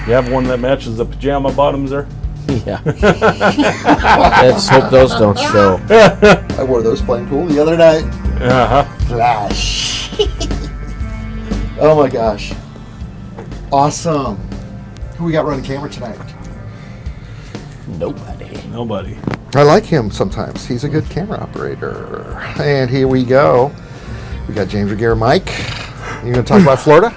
You have one that matches the pajama bottoms there? Yeah. Let's hope those don't show. I wore those playing pool the other night. Uh-huh. Flash. Oh my gosh. Awesome. Who we got running camera tonight? Nobody. I like him sometimes. He's a good camera operator. And here we go. We got James Regier, Mike. You going to talk about Florida?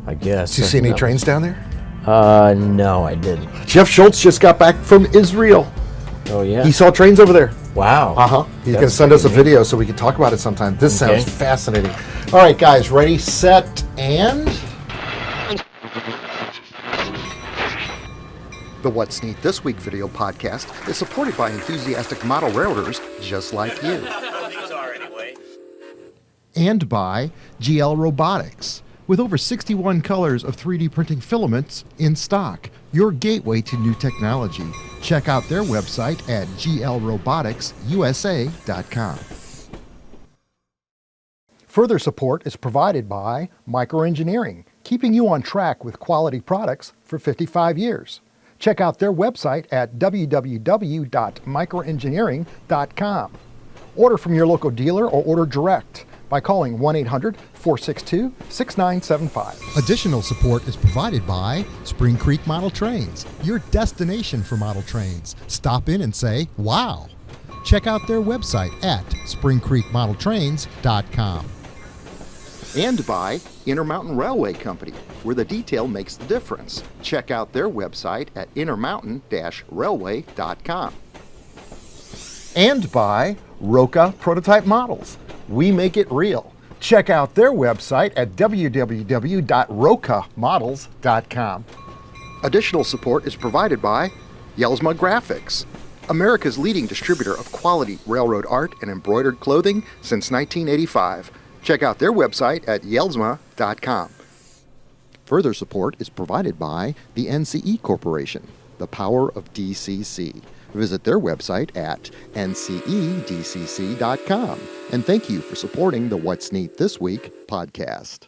I guess. Did you see any trains down there? No, I didn't. Jeff Schultz just got back from Israel. Oh, yeah? He saw trains over there. Wow. Uh-huh. He's going to send us a video so we can talk about it sometime. This sounds fascinating. All right, guys. Ready, set, and... The What's Neat This Week video podcast is supported by enthusiastic model railroaders just like you. These are anyway. And by GL Robotics. With over 61 colors of 3D printing filaments in stock, your gateway to new technology. Check out their website at glroboticsusa.com. Further support is provided by Microengineering, keeping you on track with quality products for 55 years. Check out their website at www.microengineering.com. Order from your local dealer or order direct by calling 1-800-462-6975. Additional support is provided by Spring Creek Model Trains, your destination for model trains. Stop in and say, wow. Check out their website at springcreekmodeltrains.com. And by Intermountain Railway Company, where the detail makes the difference. Check out their website at intermountain-railway.com. And by Roca Prototype Models. We make it real. Check out their website at www.rocamodels.com. Additional support is provided by Yelsma Graphics, America's leading distributor of quality railroad art and embroidered clothing since 1985. Check out their website at yelsma.com. Further support is provided by the NCE Corporation, the power of DCC. Visit their website at ncedcc.com. And thank you for supporting the What's Neat This Week podcast.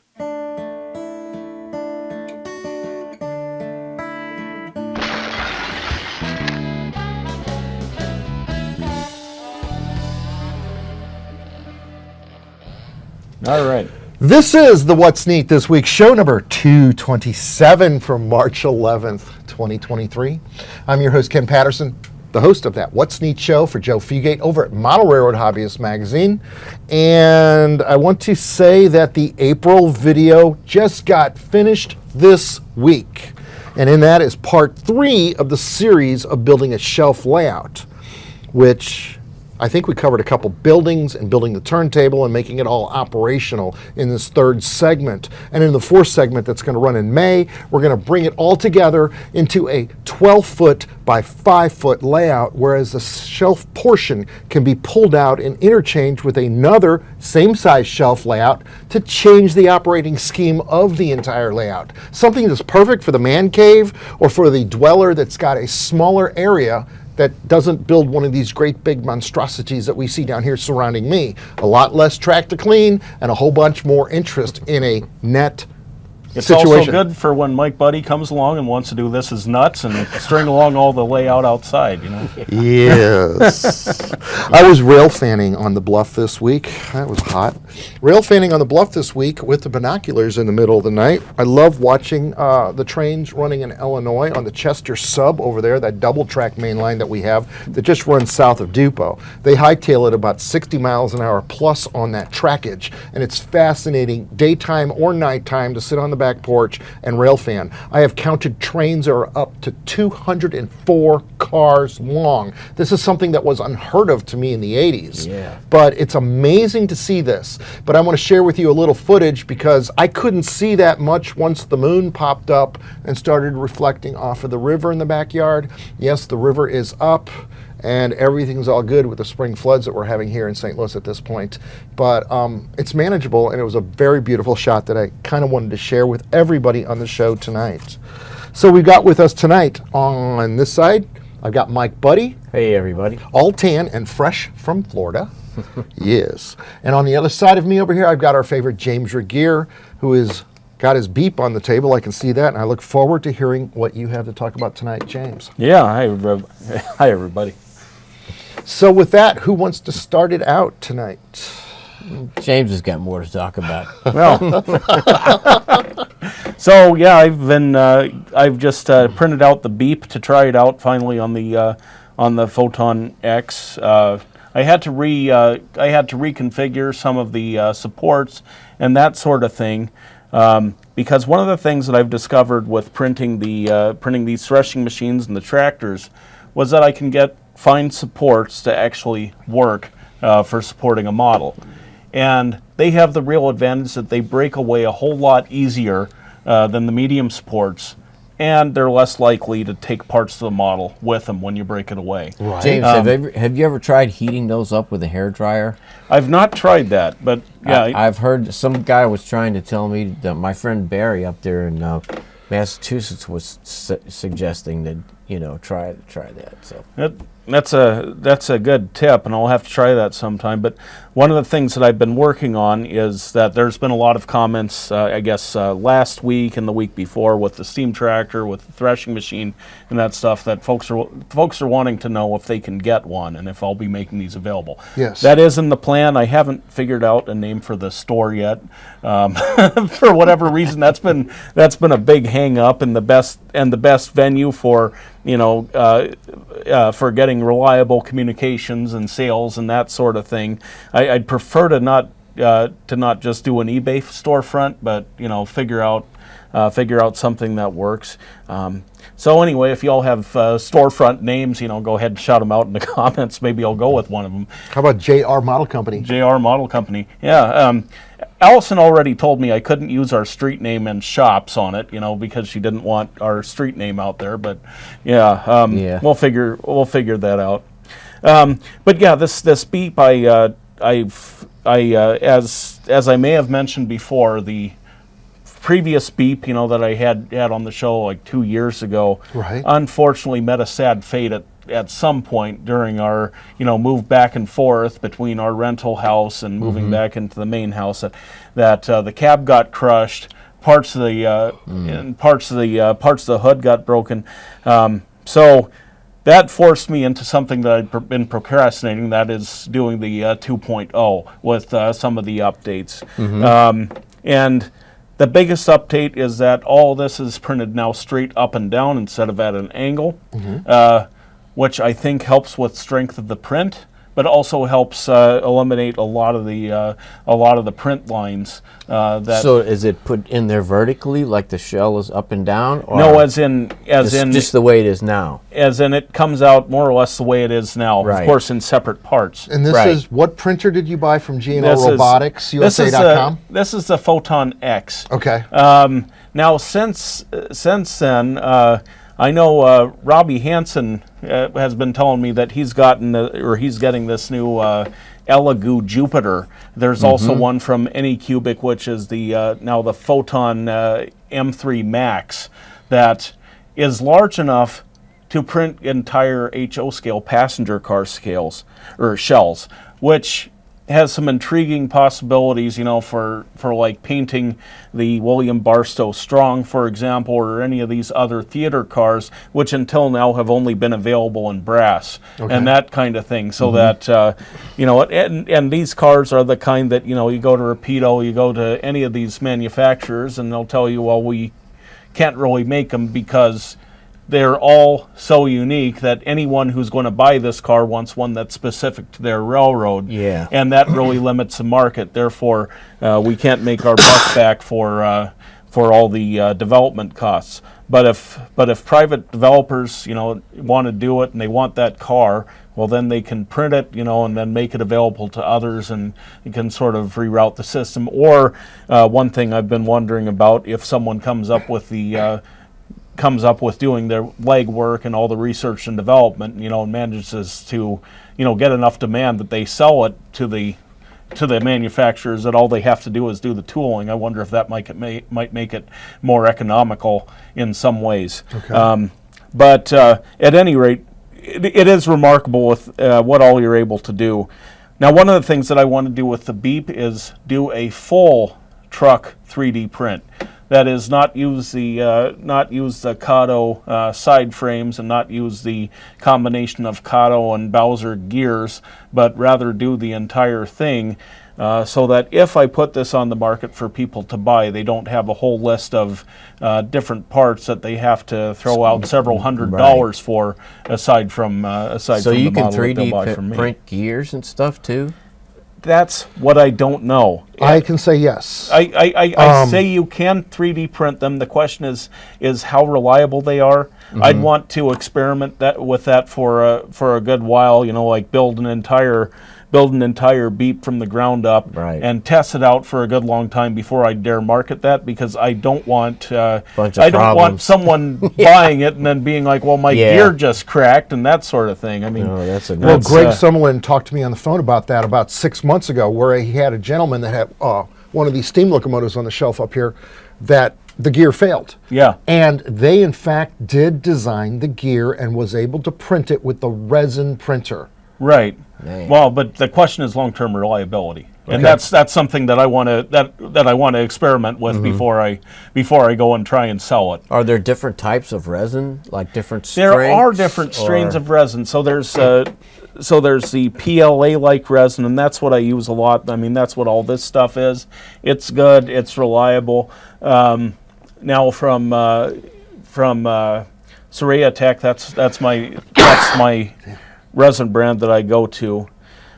All right. This is the What's Neat This Week, show number 227 from March 11th, 2023. I'm your host, Ken Patterson, the host of that What's Neat show for Joe Fugate over at Model Railroad Hobbyist Magazine. And I want to say that the April video just got finished this week. And in that is part 3 of the series of building a shelf layout, which I think we covered a couple buildings and building the turntable and making it all operational in this 3rd segment. And in the 4th segment that's going to run in May, we're going to bring it all together into a 12-foot by 5-foot layout, whereas the shelf portion can be pulled out and interchanged with another same-size shelf layout to change the operating scheme of the entire layout. Something that's perfect for the man cave or for the dweller that's got a smaller area that doesn't build one of these great big monstrosities that we see down here surrounding me. A lot less track to clean and a whole bunch more interest in a net It's situation. also good for when Mike Buddy comes along and wants to do this as nuts and string along all the layout outside, you know? Yes. I was rail fanning on the bluff this week. That was hot. Rail fanning on the bluff this week with the binoculars in the middle of the night. I love watching the trains running in Illinois on the Chester Sub over there, that double track main line that we have that just runs south of Dupont. They hightail it about 60 miles an hour plus on that trackage, and it's fascinating daytime or nighttime to sit on the back porch and rail fan. I have counted trains that are up to 204 cars long. This is something that was unheard of to me in the 80s. Yeah. But it's amazing to see this. But I want to share with you a little footage because I couldn't see that much once the moon popped up and started reflecting off of the river in the backyard. Yes, the river is up and everything's all good with the spring floods that we're having here in St. Louis at this point. But it's manageable, and it was a very beautiful shot that I kind of wanted to share with everybody on the show tonight. So we've got with us tonight on this side, I've got Mike Buddy. Hey, everybody. All tan and fresh from Florida. Yes. And on the other side of me over here, I've got our favorite James Regier, who is got his beep on the table. I can see that, and I look forward to hearing what you have to talk about tonight, James. Yeah, hi everybody. So with that, who wants to start it out tonight? James has got more to talk about. Well, so yeah, I've just printed out the beep to try it out finally on the Photon X. I had to reconfigure some of the supports and that sort of thing, because one of the things that I've discovered with printing these threshing machines and the tractors was that I can find supports to actually work for supporting a model, and they have the real advantage that they break away a whole lot easier than the medium supports. And they're less likely to take parts of the model with them when you break it away. Right. James, have you ever tried heating those up with a hairdryer? I've not tried that, but yeah. I've heard some guy was trying to tell me that my friend Barry up there in Massachusetts was suggesting that, try that. So that's a good tip, and I'll have to try that sometime. But one of the things that I've been working on is that there's been a lot of comments, last week and the week before with the steam tractor, with the threshing machine, and that stuff, that folks are wanting to know if they can get one and if I'll be making these available. Yes. That is in the plan. I haven't figured out a name for the store yet. For whatever reason, that's been a big hang up, and the best venue for for getting reliable communications and sales and that sort of thing. I'd prefer to not just do an eBay storefront, but figure out something that works. So anyway, if y'all have storefront names, go ahead and shout them out in the comments. Maybe I'll go with one of them. How about JR Model Company? JR Model Company, yeah. Allison already told me I couldn't use our street name and shops on it, because she didn't want our street name out there. But yeah. We'll figure that out. But yeah, this beep, as I may have mentioned before, the previous beep, that I had on the show like 2 years ago, right, unfortunately met a sad fate at some point during our move back and forth between our rental house and moving back into the main house. That the cab got crushed, parts of the hood got broken. So that forced me into something that I'd been procrastinating. That is doing the 2.0 with some of the updates. And the biggest update is that all this is printed now straight up and down instead of at an angle, which I think helps with strength of the print, but also helps eliminate a lot of the print lines. So is it put in there vertically, like the shell is up and down? Or no, as in just the way it is now. As in, it comes out more or less the way it is now. Right. Of course, in separate parts. And this Right. is, what printer did you buy from G&L Robotics, USA.com? This is the Photon X. Okay. Now, since then, I know Robbie Hansen has been telling me that he's getting this new Elegoo Jupiter. There's also one from Anycubic, which is now the Photon M3 Max, that is large enough to print entire HO scale passenger car scales or shells, which has some intriguing possibilities, for like painting the William Barstow Strong, for example, or any of these other theater cars, which until now have only been available in brass, and that kind of thing. So that, and these cars are the kind that, you go to Rapido, you go to any of these manufacturers, and they'll tell you, well, we can't really make them because they're all so unique that anyone who's going to buy this car wants one that's specific to their railroad. Yeah. And that really limits the market. Therefore, we can't make our buck back for all the development costs. But if private developers, want to do it and they want that car, well, then they can print it, and then make it available to others, and you can sort of reroute the system. Or one thing I've been wondering about, if someone comes up with doing their legwork and all the research and development, and manages to, get enough demand that they sell it to the manufacturers, that all they have to do is do the tooling. I wonder if that might make it more economical in some ways. Okay. But at any rate, it is remarkable with what all you're able to do. Now, one of the things that I want to do with the beep is do a full truck 3D print. That is, not use the Kato side frames and not use the combination of Kato and Bowser gears, but rather do the entire thing, so that if I put this on the market for people to buy, they don't have a whole list of different parts that they have to throw out several $100s for, aside from So from you the can model that they'll buy 3D from me. print gears and stuff too? That's what I don't know. I can say yes. I say you can 3D print them. The question is how reliable they are. I'd want to experiment with that for a good while. Like build an entire beep from the ground up, Right. and test it out for a good long time before I dare market that, because I don't want Bunch of I don't want problems. someone buying it and then being like, well, my gear just cracked and that sort of thing. I mean, Oh, that's a Well, good. Greg Summerlin talked to me on the phone about that about 6 months ago, where he had a gentleman that had one of these steam locomotives on the shelf up here that the gear failed. yeah. And they, in fact, did design the gear and was able to print it with the resin printer. Right. Man. Well, but the question is long-term reliability, and Okay. that's something that I want to that I want to experiment with before I go and try and sell it. Are there different types of resin, like different There strengths? are different strains or- of resin. So there's the PLA-like resin, and that's what I use a lot. I mean, that's what all this stuff is. It's good. It's reliable. Now from Regier Tech, that's my resin brand that I go to.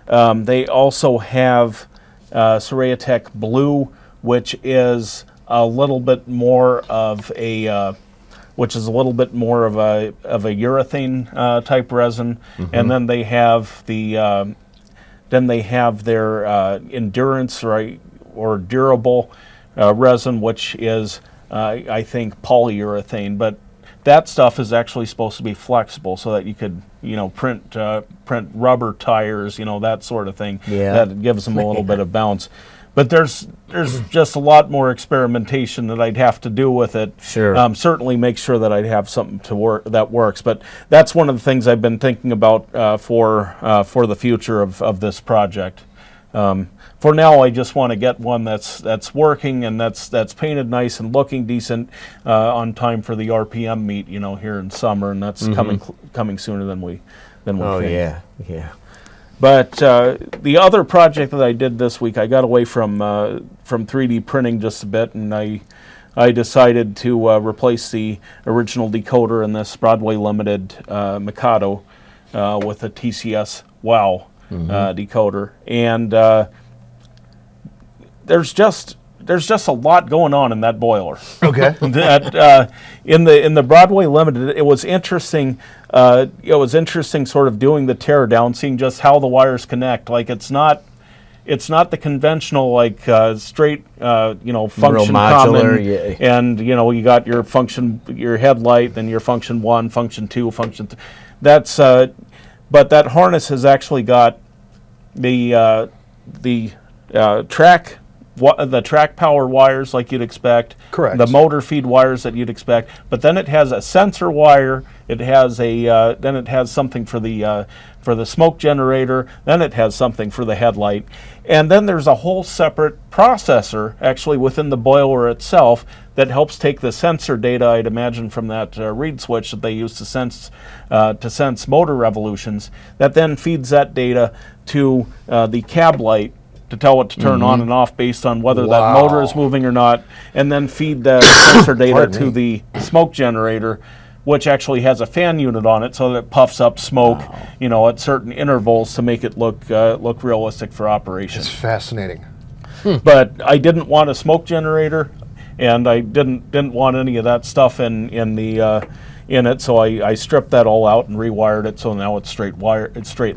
They also have Regier Tech Blue, which is a little bit more of a urethane type resin, and then they have their endurance or durable resin, which is I think polyurethane, but that stuff is actually supposed to be flexible so that you could, print rubber tires, that sort of thing. Yeah. That gives them a little bit of bounce. But there's just a lot more experimentation that I'd have to do with it. Sure. Certainly make sure that I'd have something to work that works. But that's one of the things I've been thinking about for the future of this project. For now, I just want to get one that's working and that's painted nice and looking decent on time for the RPM meet, here in summer, and that's coming sooner than we Oh think. yeah. But the other project that I did this week, I got away from 3D printing just a bit, and I decided to replace the original decoder in this Broadway Limited Mikado with a TCS WOW decoder, and there's just a lot going on in that boiler. Okay. That in the Broadway Limited, it was interesting. Sort of doing the tear down, seeing just how the wires connect. Like it's not the conventional straight function modular, common, yeah. and you got your headlight, then your function 1, function 2, function 3. That's but that harness has actually got the track power wires like you'd expect. Correct. The motor feed wires that you'd expect. But then it has a sensor wire. It has then it has something for the smoke generator. Then it has something for the headlight. And then there's a whole separate processor actually within the boiler itself that helps take the sensor data, I'd imagine, from that reed switch that they use to sense motor revolutions. That then feeds that data to the cab light to tell it to turn on and off based on whether that motor is moving or not, and then feed the sensor data to the smoke generator, which actually has a fan unit on it so that it puffs up smoke, at certain intervals to make it look realistic for operation. It's fascinating. But I didn't want a smoke generator, and I didn't want any of that stuff in it, so I stripped that all out and rewired it, so now it's straight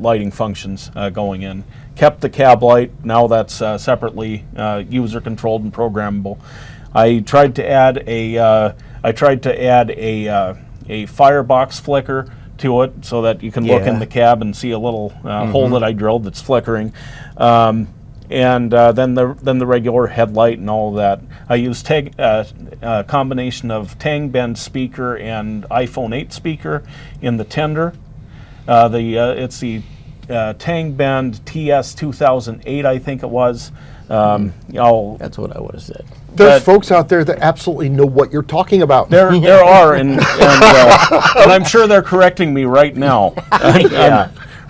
lighting functions going in. Kept the cab light. Now that's separately user controlled and programmable. I tried to add a firebox flicker to it so that you can look in the cab and see a little hole that I drilled that's flickering. And then the regular headlight and all of that. I used a combination of Tang Bend speaker and iPhone 8 speaker in the tender. It's the Tang Bend TS 2008, I think it was, That's what I would have said. There's But- folks out there that absolutely know what you're talking about. There are, and I'm sure they're correcting me right now.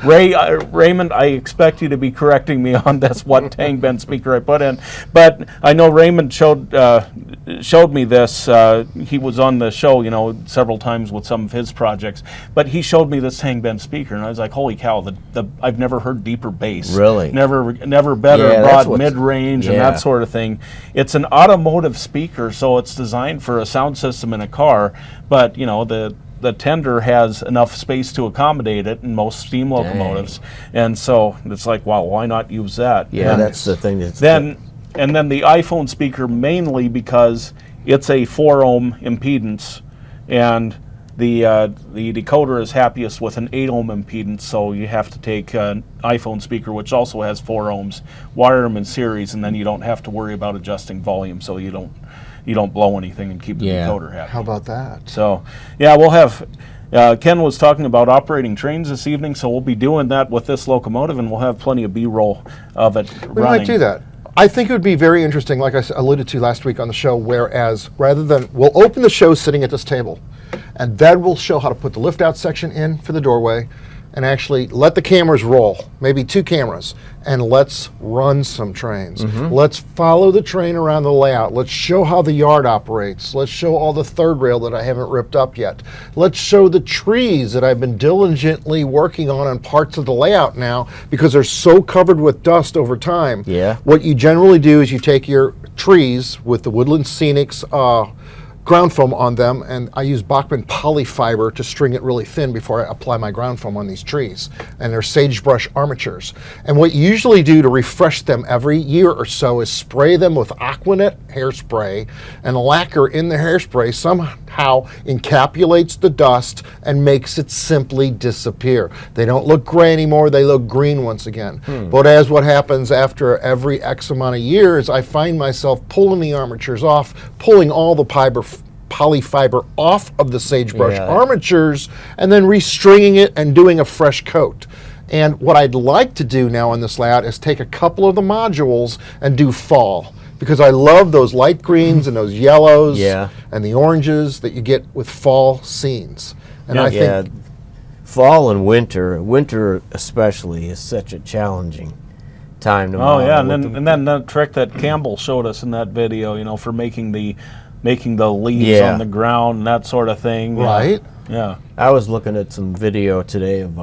Raymond, I expect you to be correcting me on this, what tang bend speaker I put in. But I know Raymond showed me this. He was on the show, several times with some of his projects. But he showed me this tang bend speaker, and I was like, "Holy cow! I've never heard deeper bass. Really? Never better Yeah, that's broad what's- mid range and yeah. that sort of thing." It's an automotive speaker, so it's designed for a sound system in a car. But the tender has enough space to accommodate it in most steam locomotives, and so it's like, wow, why not use that? Yeah, And that's the thing. then the iPhone speaker, mainly because it's a 4 ohm impedance, and the decoder is happiest with an 8 ohm impedance, so you have to take an iPhone speaker, which also has 4 ohms, wire them in series, and then you don't have to worry about adjusting volume, so you don't blow anything and keep the decoder happy. How about that? So, yeah, we'll have. Ken was talking about operating trains this evening, so we'll be doing that with this locomotive, and we'll have plenty of B-roll of it We running. might do that. I think it would be very interesting, like I alluded to last week on the show, whereas rather than, we'll open the show sitting at this table, and then we'll show how to put the lift-out section in for the doorway, and actually let the cameras roll, maybe 2 cameras, and let's run some trains. Let's follow the train around the layout. Let's show how the yard operates. Let's show all the third rail that I haven't ripped up yet. Let's show the trees that I've been diligently working on parts of the layout now because they're so covered with dust over time. Yeah. What you generally do is you take your trees with the Woodland Scenics ground foam on them, and I use Bachmann polyfiber to string it really thin before I apply my ground foam on these trees. And they're sagebrush armatures. And what you usually do to refresh them every year or so is spray them with Aquanet hairspray, and the lacquer in the hairspray somehow encapsulates the dust and makes it simply disappear. They don't look gray anymore, they look green once again. But as what happens after every X amount of years, I find myself pulling the armatures off, pulling all the polyfiber off of the sagebrush armatures, and then restringing it and doing a fresh coat. And what I'd like to do now on this layout is take a couple of the modules and do fall, because I love those light greens and those yellows and the oranges that you get with fall scenes. And I think fall and winter especially, is such a challenging time to model. Oh yeah, and then the trick that Campbell showed us in that video, for making the leaves on the ground and that sort of thing. Right. Yeah. I was looking at some video today of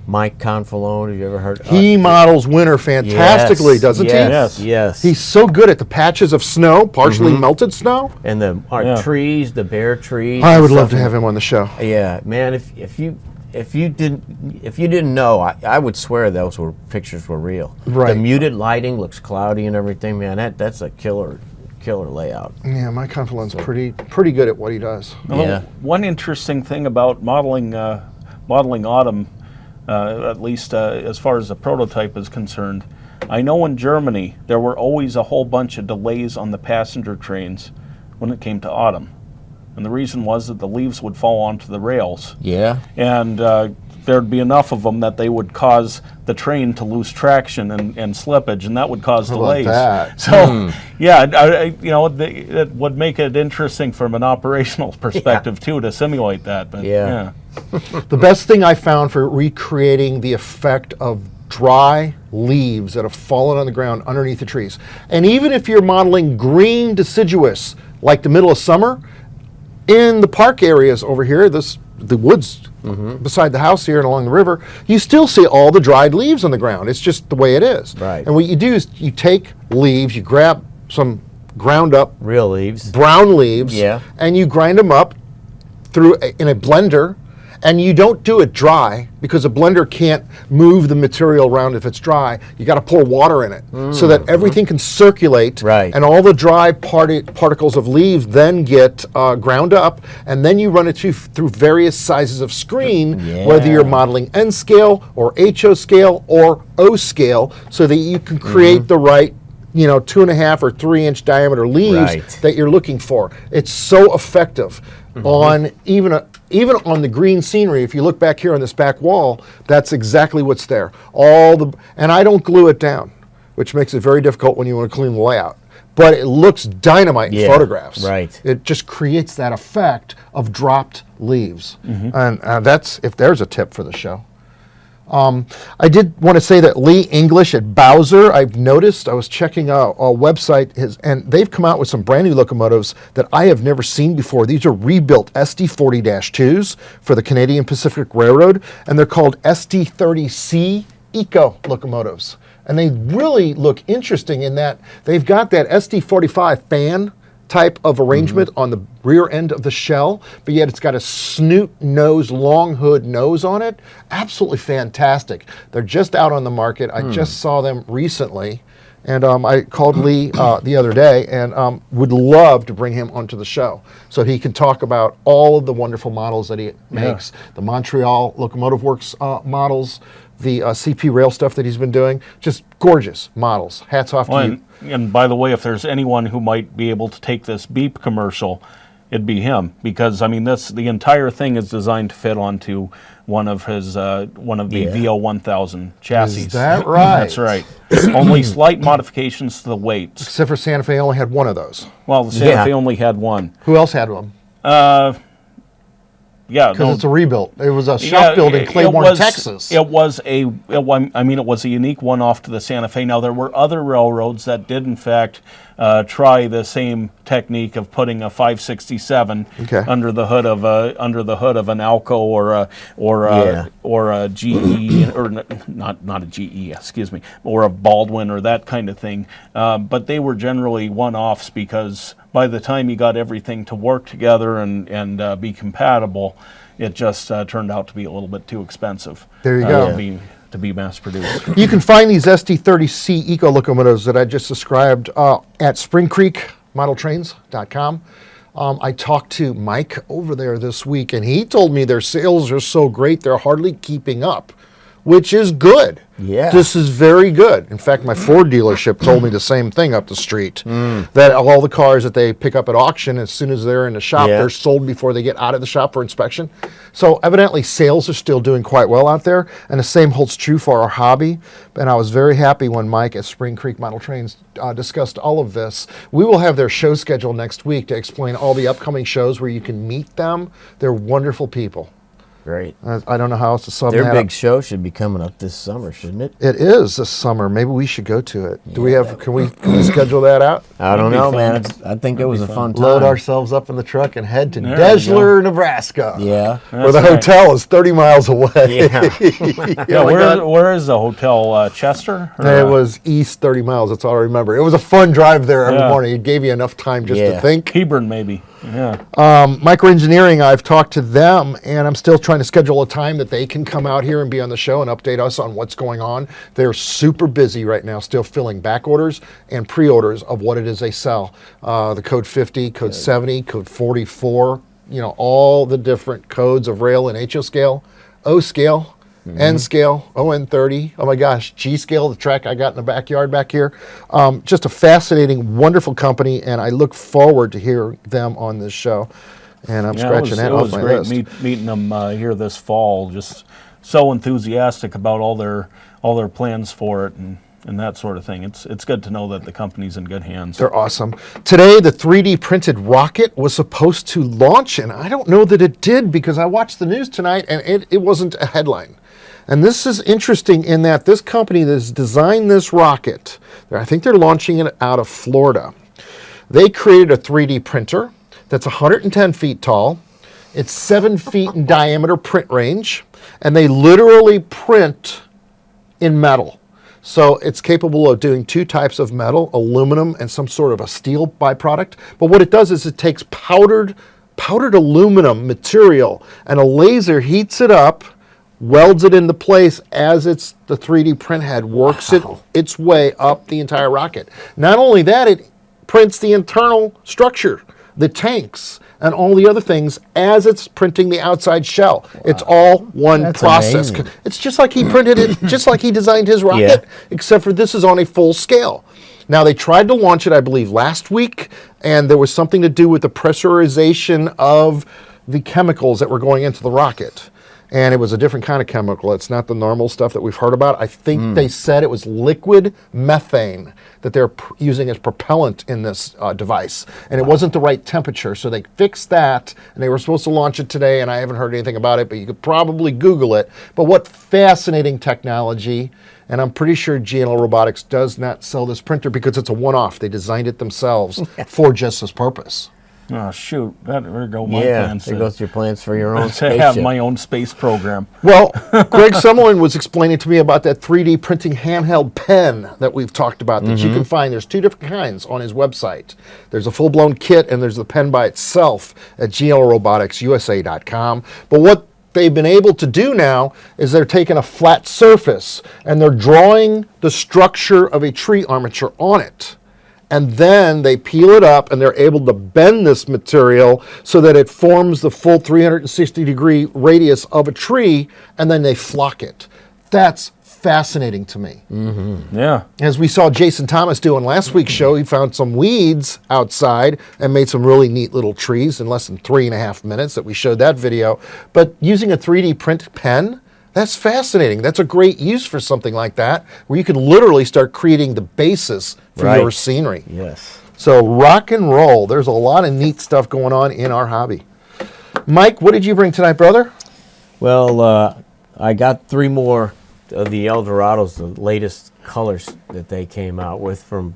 Mike Confalone. Have you ever heard? he models winter fantastically, doesn't he? Yes. Yes. He's so good at the patches of snow, partially melted snow. And the trees, the bare trees. I and would love stuff. to have him on the show. Yeah, man. If you didn't know, I would swear those pictures were real. Right. The muted lighting looks cloudy and everything. Man, that's a killer layout. Yeah, Mike Confalone's pretty good at what he does. Yeah. One interesting thing about modeling autumn, at least as far as the prototype is concerned, I know in Germany there were always a whole bunch of delays on the passenger trains when it came to autumn. And the reason was that the leaves would fall onto the rails. Yeah. And there'd be enough of them that they would cause the train to lose traction and slippage, and that would cause How about delays. that? So, it would make it interesting from an operational perspective too to simulate that. But Yeah. The best thing I found for recreating the effect of dry leaves that have fallen on the ground underneath the trees, and even if you're modeling green deciduous like the middle of summer, in the park areas over here, the woods beside the house here and along the river, you still see all the dried leaves on the ground. It's just the way it is. Right. And what you do is you take leaves, you grab some ground up Real leaves. brown leaves, and you grind them up in a blender, and you don't do it dry because a blender can't move the material around if it's dry. You got to pour water in it so that everything can circulate, Right. and all the dry particles of leaves then get ground up, and then you run it through various sizes of screen, whether you're modeling N scale or HO scale or O scale, so that you can create the right 2.5 or 3 inch diameter leaves that you're looking for. It's so effective on even on the green scenery. If you look back here on this back wall, that's exactly what's there. And I don't glue it down. which makes it very difficult when you want to clean the layout. But it looks dynamite in photographs. Right. It just creates that effect of dropped leaves. Mm-hmm. And that's, if there's a tip for the show. I did want to say that Lee English at Bowser, I've noticed, I was checking a website, and they've come out with some brand new locomotives that I have never seen before. These are rebuilt SD40-2s for the Canadian Pacific Railroad, and they're called SD30C Eco locomotives. And they really look interesting in that they've got that SD45 fan type of arrangement on the rear end of the shell, but yet it's got a snoot nose, long hood nose on it. Absolutely fantastic. They're just out on the market. I just saw them recently, and I called Lee the other day and would love to bring him onto the show so he can talk about all of the wonderful models that he makes, the Montreal Locomotive Works models, the CP Rail stuff that he's been doing. Just gorgeous models. Hats off to you. And by the way, if there's anyone who might be able to take this beep commercial, it'd be him, because I mean, the entire thing is designed to fit onto one of his one of the VO1000 chassis. Is that right? That's right. Only slight modifications to the weights. Except for Santa Fe only had one of those. Well, the Santa Fe only had one. Who else had one? Yeah, because it's a rebuilt. It was a shop build in Claiborne, Texas. It was a unique one-off to the Santa Fe. Now, there were other railroads that did, in fact, try the same technique of putting a 567 under the hood of an Alco or a GE, or not a GE, excuse me, or a Baldwin or that kind of thing. But they were generally one-offs, because by the time you got everything to work together and be compatible, it just turned out to be a little bit too expensive. There you go. To be mass produced. You can find these SD30C Eco locomotives that I just described at springcreekmodeltrains.com. I talked to Mike over there this week, and he told me their sales are so great they're hardly keeping up, which is good. Yeah. This is very good. In fact, my Ford dealership told me the same thing up the street, that all the cars that they pick up at auction, as soon as they're in the shop, they're sold before they get out of the shop for inspection. So evidently sales are still doing quite well out there, and the same holds true for our hobby. And I was very happy when Mike at Spring Creek Model Trains discussed all of this. We will have their show schedule next week to explain all the upcoming shows where you can meet them. They're wonderful people. Great. I don't know how else to sum that Their up. big show should be coming up this summer, shouldn't it? It is this summer. Maybe we should go to it. Can we schedule that out? I don't know, man. I think it was a fun time. Load ourselves up in the truck and head to Deshler, Nebraska. Yeah. Where the hotel is 30 miles away. Yeah. Where is the hotel? Chester? It was east 30 miles. That's all I remember. It was a fun drive there every morning. It gave you enough time just to think. Hebron, maybe. Yeah. Microengineering, I've talked to them, and I'm still trying to schedule a time that they can come out here and be on the show and update us on what's going on. They're super busy right now, still filling back orders and pre-orders of what it is they sell. The code 50, code 70, code 44, all the different codes of rail and HO scale, O scale, N scale, ON30, oh my gosh, G scale, the track I got in the backyard back here. Just a fascinating, wonderful company, and I look forward to hearing them on this show. And I'm scratching that off my list. It was great meeting them here this fall. Just so enthusiastic about all their plans for it and that sort of thing. It's good to know that the company's in good hands. They're awesome. Today, the 3D printed rocket was supposed to launch, and I don't know that it did, because I watched the news tonight and it wasn't a headline. And this is interesting in that this company that has designed this rocket, I think they're launching it out of Florida. They created a 3D printer that's 110 feet tall. It's 7 feet in diameter print range, and they literally print in metal. So it's capable of doing two types of metal, aluminum and some sort of a steel byproduct. But what it does is it takes powdered aluminum material, and a laser heats it up, welds it into place as the 3D print head works its way up the entire rocket. Not only that, it prints the internal structure, the tanks, and all the other things as it's printing the outside shell. Wow. It's all one process. Amazing. It's just like he printed it, just like he designed his rocket, except for this is on a full scale. Now, they tried to launch it, I believe, last week, and there was something to do with the pressurization of the chemicals that were going into the rocket. and it was a different kind of chemical. It's not the normal stuff that we've heard about. I think they said it was liquid methane that they're using as propellant in this device, and it wasn't the right temperature, so they fixed that, and they were supposed to launch it today, and I haven't heard anything about it, but you could probably Google it. But what fascinating technology, and I'm pretty sure GNL Robotics does not sell this printer because it's a one-off. They designed it themselves for just this purpose. Oh, shoot. There go my Yeah, plans. there goes your plans for your own To spaceship. have my own space program. Well, Greg Summerlin was explaining to me about that 3D printing handheld pen that we've talked about that you can find. There's 2 different kinds on his website. There's a full-blown kit, and there's the pen by itself at glroboticsusa.com. But what they've been able to do now is they're taking a flat surface, and they're drawing the structure of a tree armature on it. And then they peel it up, and they're able to bend this material so that it forms the full 360-degree radius of a tree, and then they flock it. That's fascinating to me. Yeah. As we saw Jason Thomas do on last week's show, he found some weeds outside and made some really neat little trees in less than 3.5 minutes that we showed that video. But using a 3D print pen, that's fascinating. That's a great use for something like that, where you can literally start creating the basis for your scenery. Yes. So rock and roll. There's a lot of neat stuff going on in our hobby. Mike, what did you bring tonight, brother? Well, I got 3 more of the Eldorados, the latest colors that they came out with from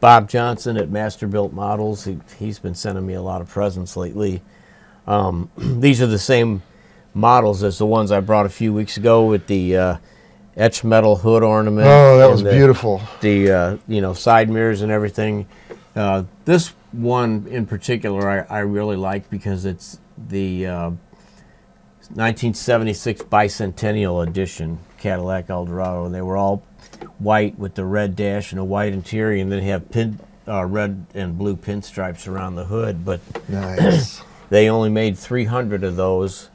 Bob Johnson at Masterbuilt Models. He's been sending me a lot of presents lately. These are the same models as the ones I brought a few weeks ago with the etched metal hood ornament. Oh, that was and beautiful. The side mirrors and everything. This one in particular I really like because it's the 1976 Bicentennial Edition Cadillac Eldorado, and they were all white with the red dash and a white interior, and then have red and blue pinstripes around the hood. But Nice. they only made 300 of those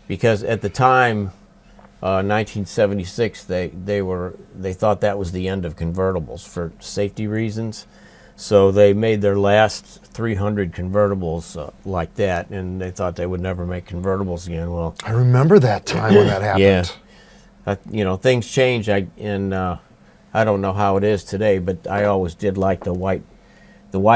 because at the time, 1976, they thought that was the end of convertibles for safety reasons. So they made their last 300 convertibles like that, and they thought they would never make convertibles again. Well, I remember that time when that happened. yeah, things change. I don't know how it is today, but I always did like the white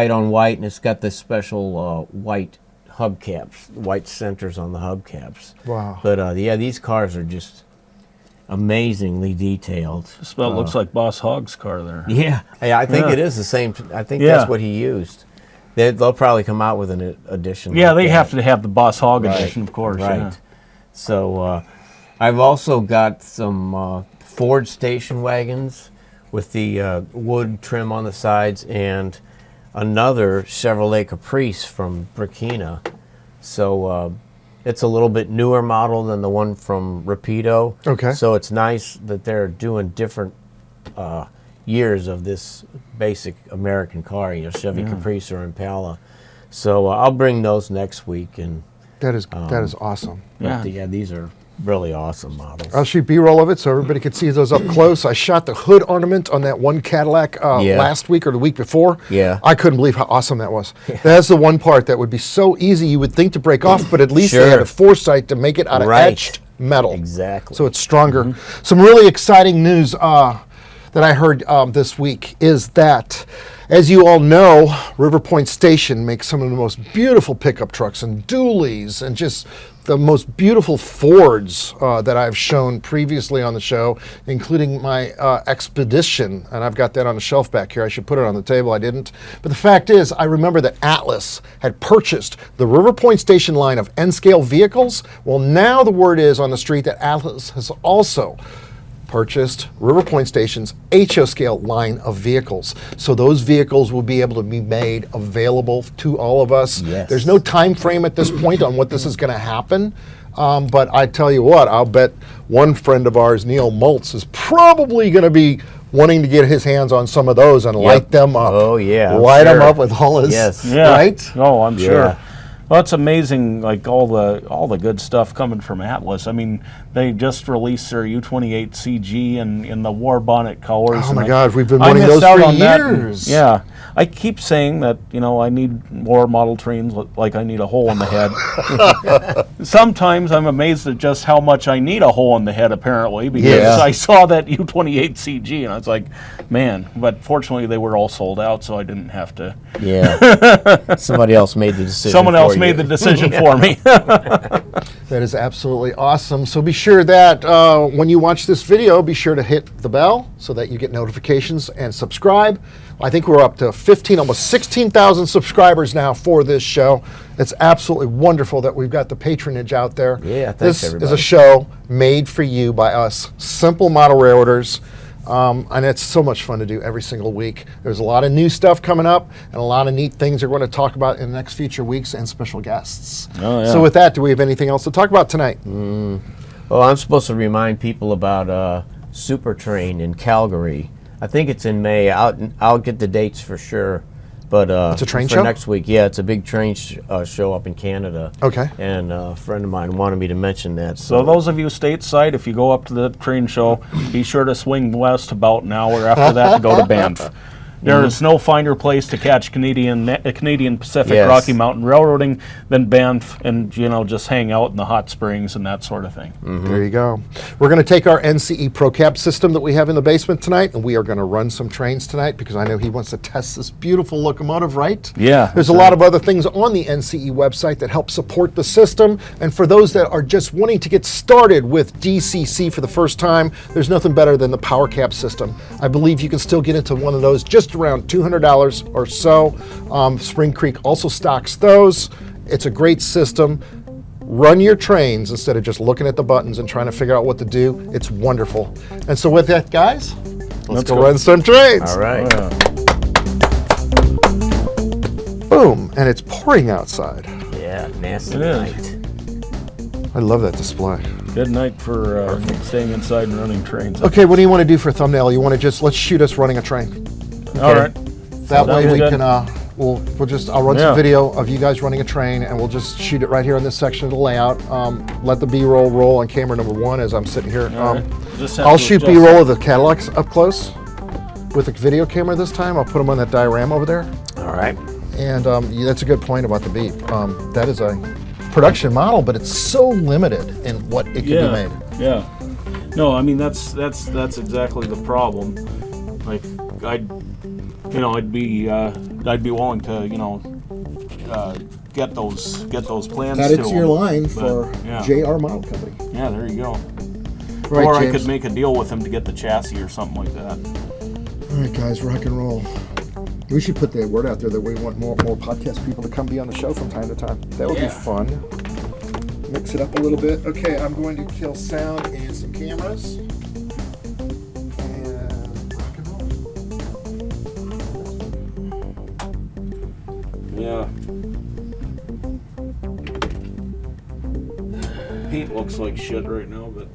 on white, and it's got this special white hubcaps, white centers on the hubcaps. Wow. But these cars are just amazingly detailed. Just about looks like Boss Hogg's car there. Yeah, I think it is the same. I think that's what he used. They'll probably come out with an edition. Yeah, like they that. have to have the Boss Hogg edition, of course. Right. Yeah. So I've also got some Ford station wagons with the wood trim on the sides, and another Chevrolet Caprice from Burkina. So it's a little bit newer model than the one from Rapido. Okay. So it's nice that they're doing different years of this basic American car, Chevy Caprice or Impala. So I'll bring those next week. And That is awesome. these are really awesome models. I'll shoot B-roll of it so everybody can see those up close. I shot the hood ornament on that one Cadillac last week or the week before. Yeah. I couldn't believe how awesome that was. That's the one part that would be so easy you would think to break off, but at least they had a foresight to make it out of etched metal. Exactly. So it's stronger. Some really exciting news that I heard this week is that, as you all know, River Point Station makes some of the most beautiful pickup trucks and dualies and just the most beautiful Fords that I've shown previously on the show, including my Expedition, and I've got that on the shelf back here. I should put it on the table. I didn't. But the fact is, I remember that Atlas had purchased the River Point Station line of N-scale vehicles. Well, now the word is on the street that Atlas has also purchased River Point Station's HO scale line of vehicles. So those vehicles will be able to be made available to all of us. Yes. There's no time frame at this point on what this is going to happen. But I tell you what, I'll bet one friend of ours, Neil Maltz, is probably going to be wanting to get his hands on some of those and light them up. Oh, yeah. Light them up with all his, Yes. Yeah. right? Oh, I'm sure. Well, it's amazing, like all the good stuff coming from Atlas. I mean, they just released their U28 CG in the war bonnet colors. Oh my and God, we've been I wanting missed those out for on that, and, years. yeah, I keep saying that I need more model trains like I need a hole in the head. Sometimes I'm amazed at just how much I need a hole in the head. Apparently, because Yeah. I saw that U28 CG and I was like, man. But fortunately, they were all sold out, so I didn't have to. Yeah. Somebody else made the decision. Someone else for made you. the decision for me. That is absolutely awesome. So be sure that when you watch this video, be sure to hit the bell so that you get notifications and subscribe. I think we're up to 15, almost 16,000 subscribers now for this show. It's absolutely wonderful that we've got the patronage out there. Yeah, thanks, this everybody. is a show made for you by us, simple model railroaders. And it's so much fun to do every single week. There's a lot of new stuff coming up and a lot of neat things we're going to talk about in the next future weeks and special guests. Oh, yeah. So with that, do we have anything else to talk about tonight? Well, I'm supposed to remind people about Super Train in Calgary. I think it's in May. I'll get the dates for sure. But It's a train for show? next week, yeah, it's a big train show up in Canada. Okay. And a friend of mine wanted me to mention that. So those of you stateside, if you go up to the train show, be sure to swing west about an hour after that to go to Banff. There is no finer place to catch Canadian Pacific Yes. Rocky Mountain Railroading than Banff, and just hang out in the hot springs and that sort of thing. There you go. We're going to take our NCE ProCab system that we have in the basement tonight, and we are going to run some trains tonight because I know he wants to test this beautiful locomotive, right? Yeah, There's a lot of other things on the NCE website that help support the system, and for those that are just wanting to get started with DCC for the first time, there's nothing better than the PowerCab system. I believe you can still get into one of those just around $200 or so. Spring Creek also stocks those. It's a great system. Run your trains instead of just looking at the buttons and trying to figure out what to do. It's wonderful. And so with that, guys, let's go run some trains. All right. Boom. And it's pouring outside. Yeah, nasty It is. night. I love that display. Good night for staying inside and running trains. Okay, what do you want to do for a thumbnail? You want to let's shoot us running a train. All right. That way we good. can, I'll run some video of you guys running a train, and we'll just shoot it right here on this section of the layout. Let the B-roll roll on camera number 1 as I'm sitting here. All right. Just have I'll to shoot adjust B-roll it. of the Cadillacs up close with a video camera this time. I'll put them on that diorama over there. All right. And that's a good point about the Beep. That is a production model, but it's so limited in what it can be made. Yeah. No, I mean that's exactly the problem. Like I'd be willing to get those plans. That to it's your them, line but, for yeah. JR Model Company. Yeah, there you go. Right, Or I James. could make a deal with him to get the chassis or something like that. All right, guys, rock and roll. We should put the word out there that we want more podcast people to come be on the show from time to time. That would be fun. Mix it up a little bit. Okay, I'm going to kill sound and some cameras. And rock and roll. Yeah. Paint looks like shit right now, but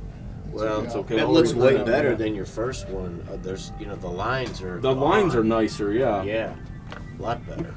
Well, it's okay. it I'll looks leave way that better out. than your first one. There's, the lines are. The lines are gone. nicer, yeah. Yeah, a lot better.